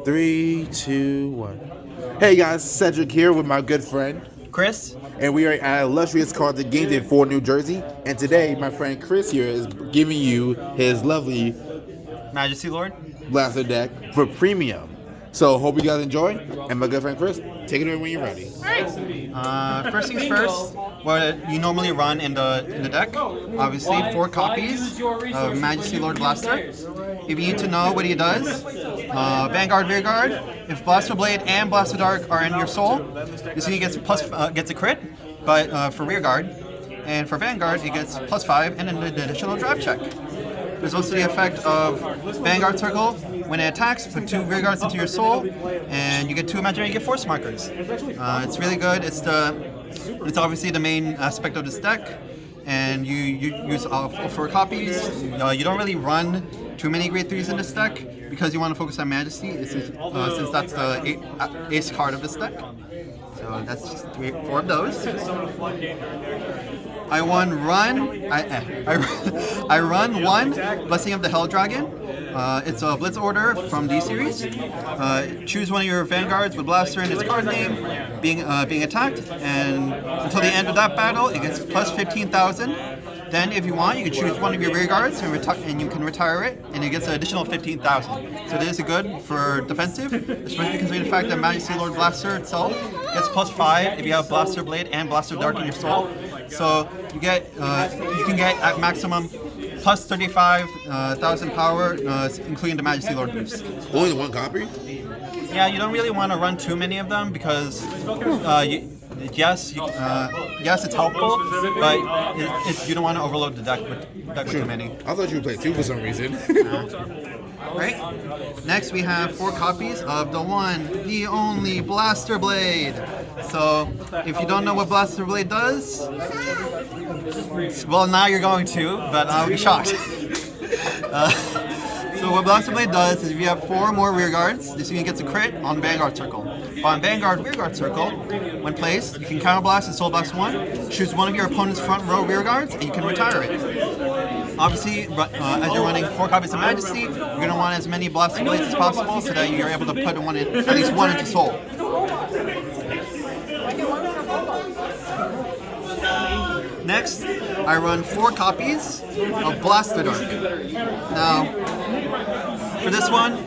Three, two, one. Hey guys, Cedric here with my good friend Chris? and we are at illustrious Carlton Game Day for New Jersey. And today, my friend Chris here is giving you his lovely Majesty Lord? blaster deck for premium. So hope you guys enjoy. And my good friend Chris, take it away when you're ready. First things first, what you normally run in the deck, obviously 4 copies of Majesty Lord Blaster. If you need to know what he does, Vanguard, Rearguard. If Blaster Blade and Blaster Dark are in your soul, this unit gets a crit, but for Rearguard. And for Vanguard, it gets +5 and an additional drive check. There's also the effect of Vanguard Circle. When it attacks, put 2 Rearguards into your soul, and you get 2 imaginary gift force markers. It's really good. It's obviously the main aspect of this deck, and you use all 4 copies. You don't really run too many grade 3s in this deck because you want to focus on Majesty, since that's the ace card of this deck. So that's just 4 of those. I run one Blessing of the Hell Dragon. It's a Blitz order from D series. Choose one of your vanguards with Blaster in its card name, being attacked, and until the end of that battle, it gets plus 15,000. Then, if you want, you can choose one of your rear guards and you can retire it, and it gets an additional 15,000. So this is good for defensive, especially considering the fact that Majesty Lord Blaster itself gets +5 if you have Blaster Blade and Blaster Dark in your soul. So you can get at maximum plus 35,000 power, including the Majesty Lord boost. Only the 1 copy? Yeah, you don't really want to run too many of them because yes, it's helpful, but you don't want to overload the deck with too many. I thought you would play 2 for some reason. Right? Next, we have 4 copies of the one, the only Blaster Blade. So, if you don't know what Blaster Blade does, well, now you're going to, but I'll be shocked. So what Blaster Blade does is if you have 4 more rear guards, this unit gets a crit on Vanguard Circle. On Vanguard Rearguard Circle, when placed, you can counterblast and soul blast 1, choose one of your opponent's front row rear guards, and you can retire it. Obviously, as you're running 4 copies of Majesty, you're going to want as many Blaster Blades as possible so that you're able to put at least one into soul. Next, I run 4 copies of Blaster Dark. Now, for this one,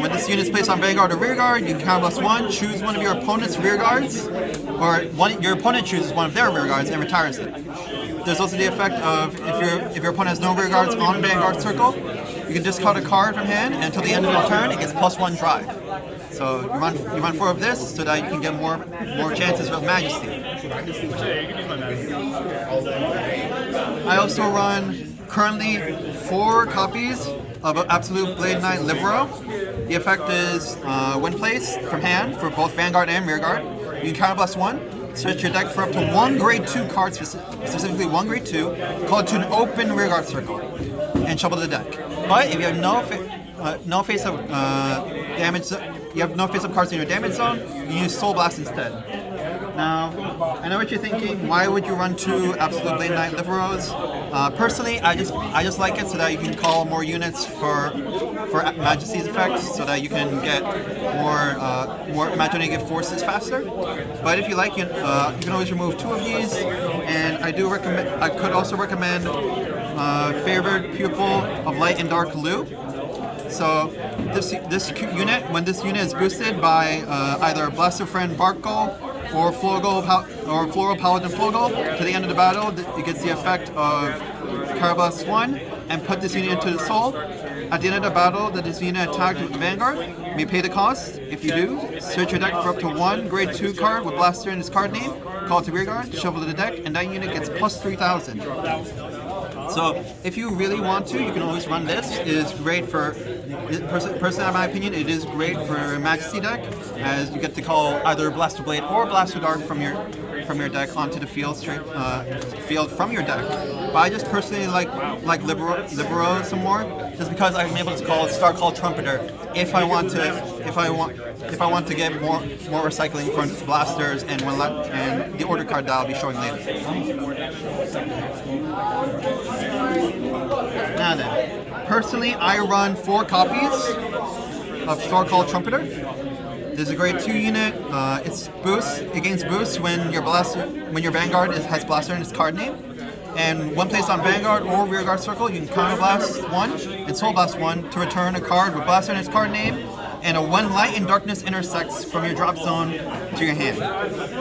when this unit is placed on Vanguard or Rearguard, you can counterblast 1, choose one of your opponent's rear guards, or your opponent chooses one of their rear guards and retires it. There's also the effect of if your opponent has no rear guards on Vanguard Circle, you can discard a card from hand, and until the end of the turn, it gets +1 drive. So you run 4 of this so that you can get more chances with Majesty. I also run currently 4 copies of Absolute Blade Knight Libero. The effect is when placed from hand for both Vanguard and Rearguard, you can counterblast 1. Search your deck for up to 1 grade 2 card, specifically 1 grade 2, called to an open Rearguard Circle, and shuffle the deck. But if you have no face-up damage, you have no face-up cards in your damage zone, you use Soul Blast instead. Now, I know what you're thinking. Why would you run 2 Absolute Blade Knight Liberos? Personally, I just like it so that you can call more units for Majesty's effects, so that you can get more imaginary gift forces faster. But if you like, you can always remove 2 of these. And I could also recommend Favored Pupil of Light and Dark Lu. So this unit, when this unit is boosted by either Blaster Friend Barkle or Floral Paladin Flogal, to the end of the battle, it gets the effect of Carablast 1 and put this unit into the soul. At the end of the battle, that this unit attacked with Vanguard, you may pay the cost. If you do, search your deck for up to 1 grade 2 card with Blaster in its card name, call it to Rearguard, shuffle to the deck, and that unit gets plus 3,000. So if you really want to, you can always run this. It is great for, personally in my opinion, it is great for a Majesty deck, as you get to call either Blaster Blade or Blaster Dark from your deck onto the field from your deck. But I just personally like Libero some more, just because I'm able to call Star Call Trumpeter if I want to get more recycling from blasters and the order card that I'll be showing later. Now then, personally, I run 4 copies of Store Called Trumpeter. This is a grade 2 unit. It's boost against boost when your Vanguard has blaster in its card name. And when placed on Vanguard or Rearguard Circle, you can Counter Blast 1 and Soul Blast 1 to return a card with blaster in its card name, and when light and darkness intersects from your drop zone to your hand.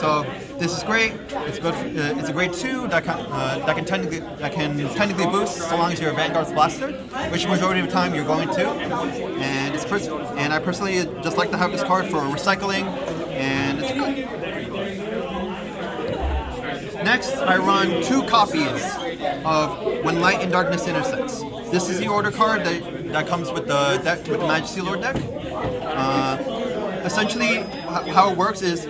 So this is great. It's good. It's a grade 2 that can technically boost so long as your Vanguard's blaster, which majority of the time you're going to. And I personally just like to have this card for recycling, and it's good. Next, I run 2 copies of When Light and Darkness Intersects. This is the order card that comes with the deck, with the Majesty Lord deck. Essentially, how it works is,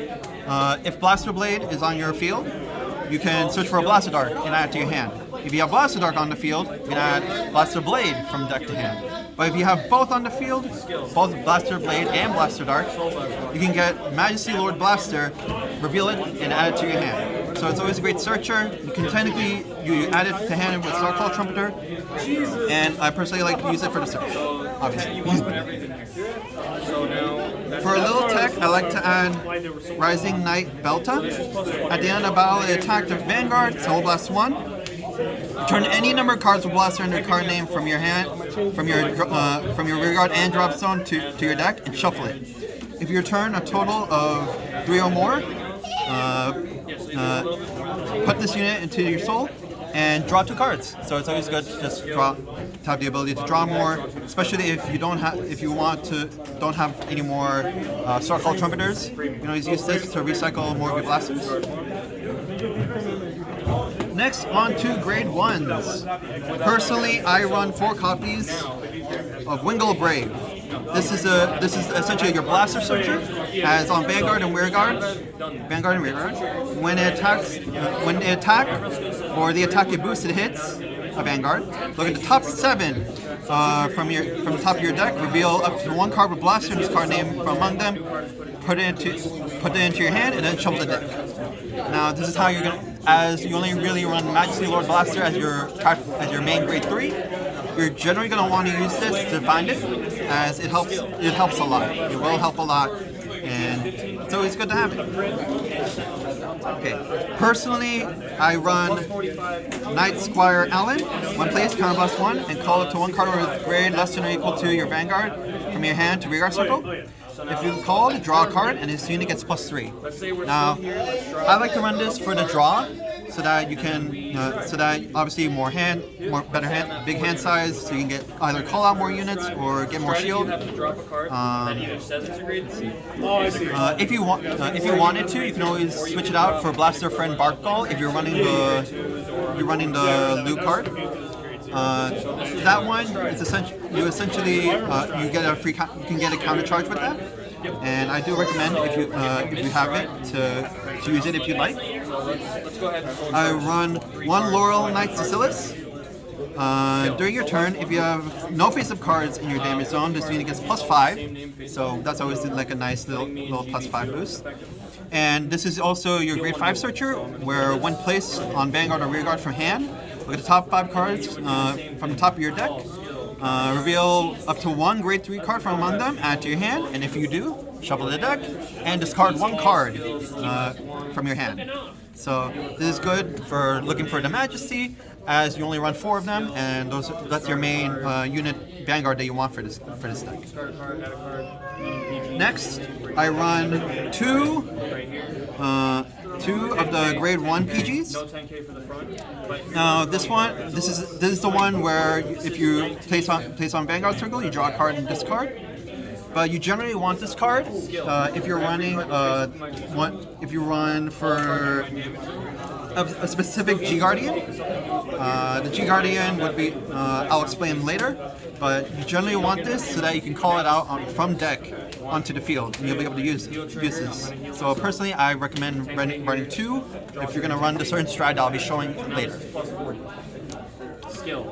if Blaster Blade is on your field, you can search for a Blaster Dark and add it to your hand. If you have Blaster Dark on the field, you can add Blaster Blade from deck to hand. But if you have both on the field, both Blaster Blade and Blaster Dark, you can get Majesty Lord Blaster, reveal it, and add it to your hand. So it's always a great searcher. You can technically you add it to hand with Star Call Trumpeter, and I personally like to use it for the search, obviously. For a little tech, I like to add Rising Knight Belta. At the end of battle, it attacked the Vanguard, Soul Blast 1. Turn any number of cards with blaster in their card name from your hand, from your Rearguard and drop zone to your deck, and shuffle it. If you return a total of 3 or more, put this unit into your soul and draw 2 cards. So it's always good to just to have the ability to draw more, especially if you don't have any more Star Called Trumpeters. You can always use this to recycle more of your blasters. Next, on to grade 1s. Personally, I run 4 copies of Wingle Brave. This is essentially your blaster searcher, as on Vanguard and Rearguard. When it attack or the attack it boosted hits a Vanguard, look at the top 7 from the top of your deck. Reveal up to 1 card with blaster in its card name from among them. Put it into your hand, and then shuffle the deck. Now this is how you're gonna, as you only really run Majesty Lord Blaster as your main grade 3. You're generally going to want to use this to find it, as it helps a lot. It will help a lot, and it's always good to have it. Okay, personally, I run Knight Squire Allen. When placed, Counter Blast 1, and call it to 1 card with grade less than or equal to your Vanguard from your hand to Rearguard Circle. If you call it, draw a card, and this unit gets +3. Now, I like to run this for the draw, so that you can, so that obviously big hand size, so you can get either call out more units or get more shield. If you wanted to, you can always switch it out for Blaster Friend Barkgull if you're running the loot card. That one, it's essentially you can get a counter charge with that, and I do recommend if you have it to use it if you'd like. I run 1 Laurel Knight Cecilis. During your turn, if you have no face-up cards in your damage zone, this unit gets +5. So that's always like a nice little +5 boost. And this is also your grade 5 searcher, where when placed on Vanguard or Rearguard from hand, look at the top 5 cards from the top of your deck. Reveal up to 1 grade 3 card from among them, add to your hand, and if you do, shuffle the deck and discard 1 card from your hand. So this is good for looking for the Majesty, as you only run 4 of them, and that's your main unit Vanguard that you want for this deck. Next, I run 2 of the grade 1 PGs. Now this is the one where if you place on Vanguard Circle, you draw a card and discard. But you generally want this card if you're running if you run for a specific G Guardian. The G Guardian would be I'll explain later, but you generally want this so that you can call it out from deck onto the field, and you'll be able to use this. So personally, I recommend running 2 if you're going to run the certain strat that I'll be showing later.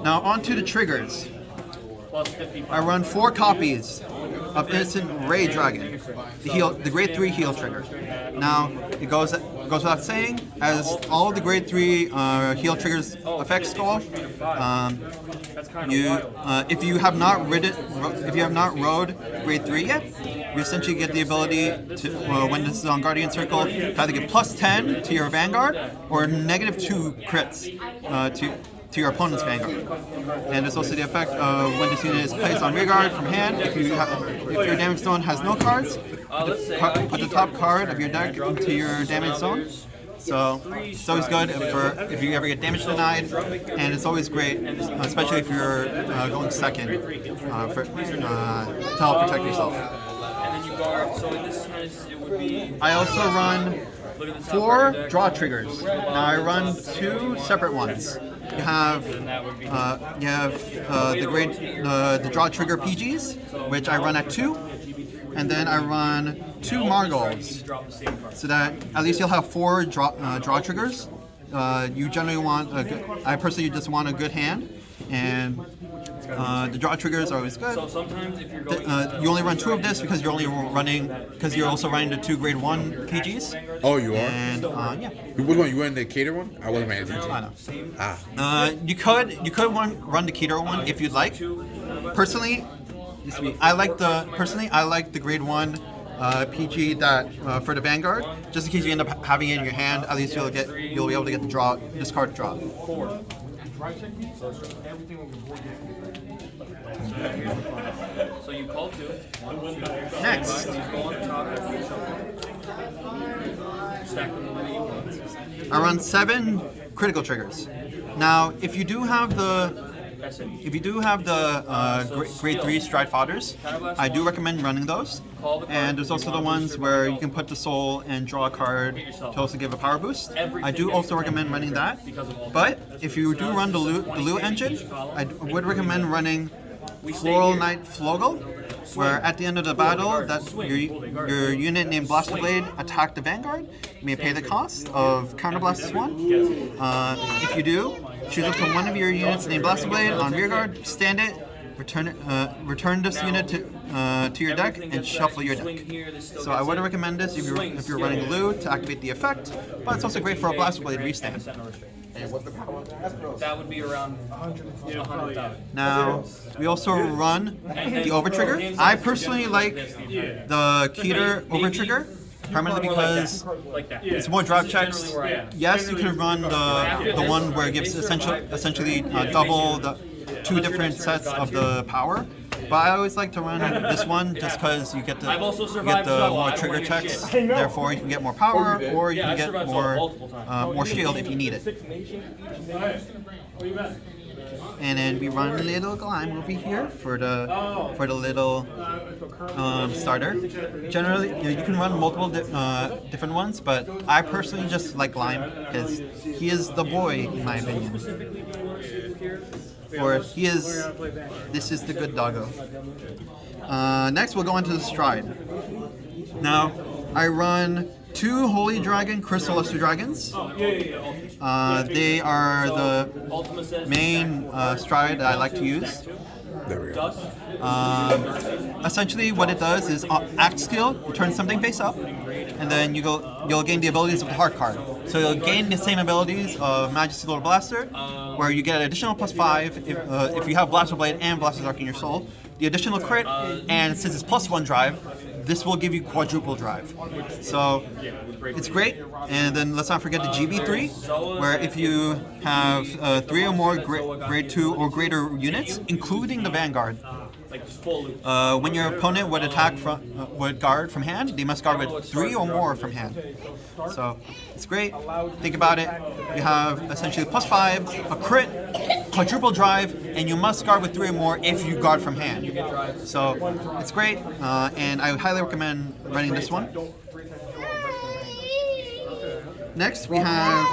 Now on to the triggers. I run 4 copies of Innocent Ray Dragon, the grade 3 heal trigger. Now it goes goes without saying, as all the grade 3 heal triggers effects go, if you have not rode grade 3 yet, you essentially get the ability to, when this is on Guardian Circle, to either get plus 10 to your Vanguard or negative 2 crits to your opponent's Vanguard. And there's also the effect of when this unit is placed on rearguard from hand, if your damage zone has no cards, put the top card of your deck into your damage zone. So it's always good if you ever get damage denied, and it's always great, especially if you're going second, to help protect yourself. I also run 4 draw triggers. Now I run 2 separate ones. You have the draw trigger PGs, which I run at 2, and then I run 2 Margals, so that at least you'll have 4 draw triggers. You generally want I personally just want a good hand, and the draw triggers are always good. So sometimes if you're going, you only run 2 of this because you're also running the 2 grade 1 PGs. Oh, you are? And yeah. Which one? You run the Cater one? I wasn't paying attention. I know. You could run the Keter one if you'd like. Personally, I like the grade 1 PG that for the Vanguard, just in case you end up having it in your hand. At least you'll be able to get the discard draw. So you call 2. Next, I run 7 critical triggers. Now, if you do have the grade 3 stride fodders, I do recommend running those. And there's also the ones where you can put the soul and draw a card to also give a power boost. I do also recommend running that. But if you do run the loot engine, I would recommend running Floral Knight Flogel, where at the end of the battle, your unit named Blaster Blade attack the Vanguard. You may pay the cost of Counterblast as 1. If you do, choose up to one of your units named Blaster Blade on rearguard, stand it, return this unit to your deck, and shuffle your deck. So I would recommend this if you're running Loot to activate the effect, but it's also great for a Blaster Blade restand. That would be around 100,000. Now, we also run the Overtrigger. I personally like the Keter Overtrigger, primarily because it's more drop checks. Yes, you can run the one where it gives essentially double the 2 different sets of the power. But I always like to run this one just because you get the more trigger checks. Therefore, you can get more power, or you can get more shield if you need it. And then we run a little Glime over here for the little starter. Generally, you can run multiple different ones, but I personally just like Glime because he is the boy, in my opinion. Or this is the good doggo. Next, we'll go into the Stride. Now, I run 2 Holy Dragon Crystal Luster Dragons. They are the main Stride that I like to use. There we go. Essentially, what it does is act skill, turn something face up, and then you'll gain the abilities of the heart card. So you'll gain the same abilities of Majesty Lord Blaster, where you get an additional +5 if you have Blaster Blade and Blaster Dark in your soul. The additional crit, and since it's +1 drive, this will give you quadruple drive. So it's great. And then let's not forget the GB3, where if you have 3 or more grade 2 or greater units, including the Vanguard, when your opponent would guard from hand, they must guard with 3 or more from hand. So it's great. Think about it. You have essentially +5, a crit, quadruple drive, and you must guard with 3 or more if you guard from hand. So it's great, and I highly recommend running this one. Next we have,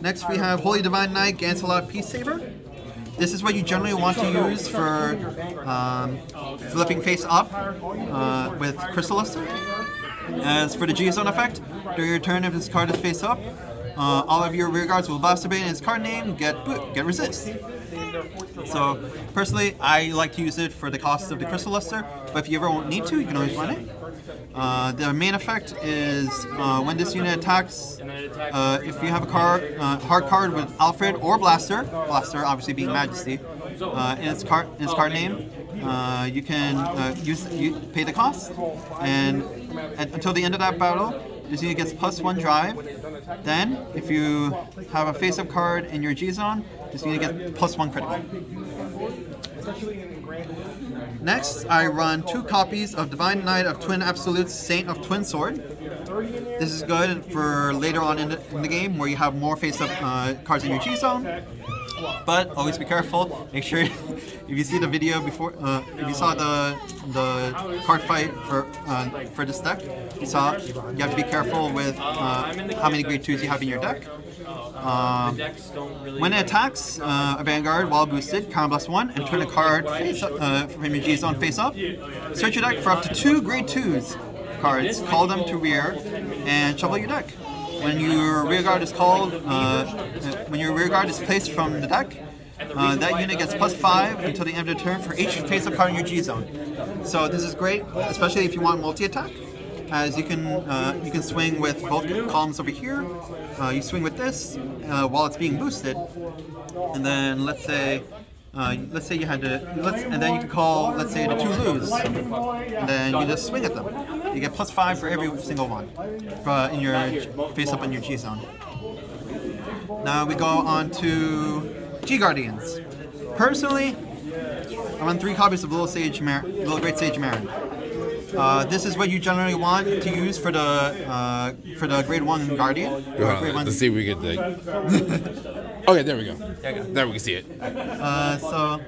Next we have Holy Divine Knight Gancelot Peace Saver. This is what you generally want to use for flipping face up with Crystal Luster. As for the G-Zone effect, during your turn if this card is face up, all of your rear guards will Blaster Blade in its card name, get resist. So personally, I like to use it for the cost of the crystal luster, but if you ever need to, you can always run it. The main effect is when this unit attacks, if you have a hard card with Alfred or Blaster obviously being Majesty, in its card name, you can pay the cost, and until the end of that battle, this unit gets +1 drive. Then, if you have a face-up card in your G-Zone, this unit gets +1 critical. Next, I run 2 copies of Divine Knight of Twin Absolutes, Saint of Twin Sword. This is good for later on in the game where you have more face-up cards in your G-Zone. But always be careful. Make sure if you see the video before, if you saw the card fight for this deck, you have to be careful with how many grade 2s you have in your deck. When it attacks a Vanguard while boosted, counter +1 and turn a card from your G-Zone face up. Search your deck for up to 2 grade 2s cards, call them to rear, and shuffle your deck. When your rear guard is placed from the deck, that unit gets +5 until the end of the turn for each face-up card in your G-Zone. So this is great, especially if you want multi-attack, as you can swing with both columns over here. You swing with this while it's being boosted, and then let's say you had to, and then you can call, let's say, the 2 lose, and then you just swing at them. You get +5 for every single one in your face up in your G-Zone. Now we go on to G Guardians. Personally, I run 3 copies of Little Great Sage Marin. This is what you generally want to use for the grade 1 Guardian. Let's see if we get the. Okay, there we go. There we can see it. So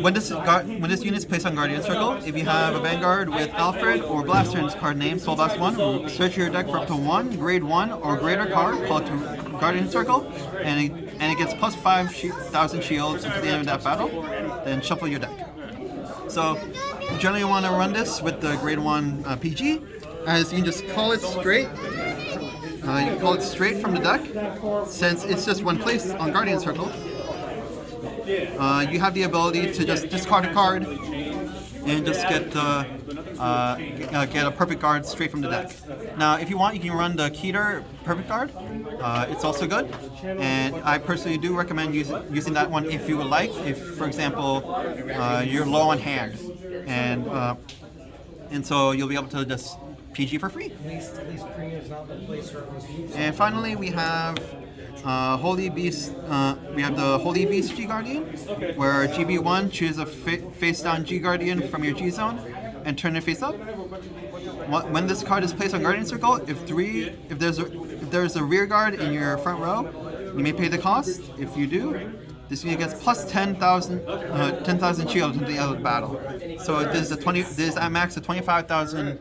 when this unit is placed on Guardian Circle, if you have a Vanguard with Alfred or Blaster in its card name, Soul +1, search your deck for up to 1 grade 1 or greater card, call it to Guardian Circle, and it gets +5,000 shields until the end of that battle. Then shuffle your deck. So you generally want to run this with the grade 1 PG, as you can just call it straight. You can call it straight from the deck, since it's just one place on Guardian Circle. You have the ability to just discard a card and just get a perfect guard straight from the deck. Now, if you want, you can run the Keter perfect guard. It's also good, and I personally do recommend using that one if you would like. If, for example, you're low on hand, and so you'll be able to just PG for free. And finally, we have Holy Beast. We have the Holy Beast G Guardian, where GB1 choose a face down G Guardian from your G Zone and turn it face up. When this card is placed on Guardian Circle, if there's a rear guard in your front row, you may pay the cost. If you do, this unit gets +10,000 shield until the end of the battle. So this is at max a 25,000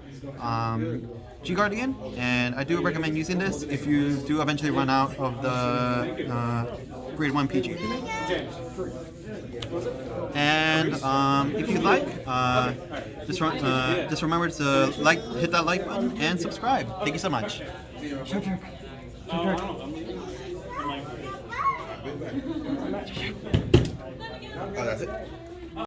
G Guardian, and I do recommend using this if you do eventually run out of the grade 1 PG. And if you'd like, just remember to hit that like button and subscribe. Thank you so much. Oh, that's it.